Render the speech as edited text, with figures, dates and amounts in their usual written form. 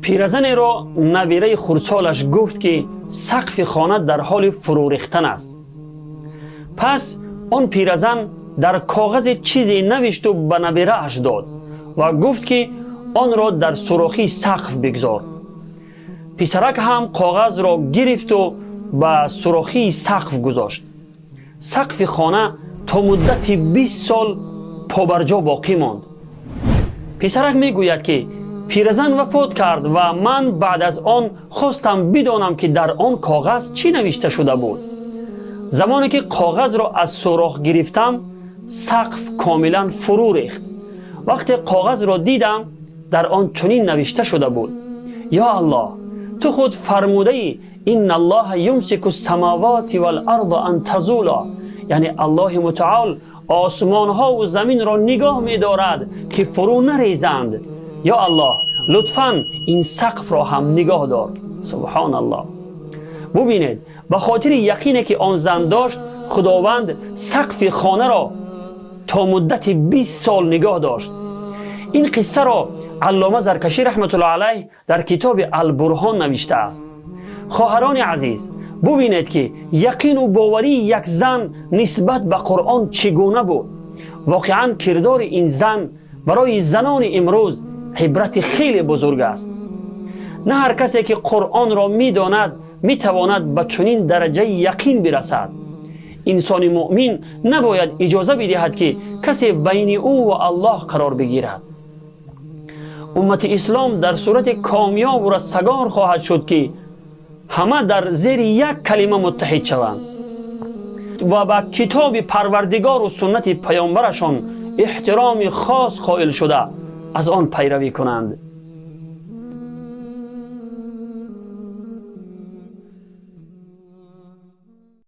پیرزنی را نبیره خردسالش گفت که سقف خانه در حال فرو ریختن است. پس آن پیرزن در کاغذ چیزی نوشت و به نبیره اش داد و گفت که آن را در سوراخی سقف بگذار. پسرک هم کاغذ را گرفت و به سوراخی سقف گذاشت. سقف خانه تا مدت 20 سال پابرجا باقی ماند. پسرک می گوید که پیرزن وفات کرد و من بعد از آن خواستم بدانم که در آن کاغذ چی نوشته شده بود. زمانی که کاغذ را از سوراخ گرفتم سقف کاملا فرو ریخت. وقتی کاغذ را دیدم در آن چنین نوشته شده بود: یا الله، تو خود فرموده ای ان الله یمسک السماوات والارض ان تزولا، یعنی الله متعال آسمان ها و زمین را نگاه می دارد که فرو نریزند. یا الله، لطفاً این سقف را هم نگاه دار. سبحان الله. ببینید، به خاطر یقینی که آن زن داشت خداوند سقف خانه را تا مدت 20 سال نگاه داشت. این قصه را علامه زرکشی رحمت الله علیه در کتاب البرهان نوشته است. خواهران عزیز، ببینید که یقین و باوری یک زن نسبت به قرآن چگونه بود. واقعا کردار این زن برای زنان امروز عبرت خیلی بزرگ است. نه هر کسی که قرآن را می‌داند می‌تواند به چنین درجه یقین برسد. انسان مؤمن نباید اجازه بدهد که کسی بین او و الله قرار بگیرد. امت اسلام در صورت کامیاب و رستگار خواهد شد که همه در زیر یک کلمه متحد شوند و به کتاب پروردگار و سنت پیامبرشان احترام خاص قائل شده از آن پیروی کنند.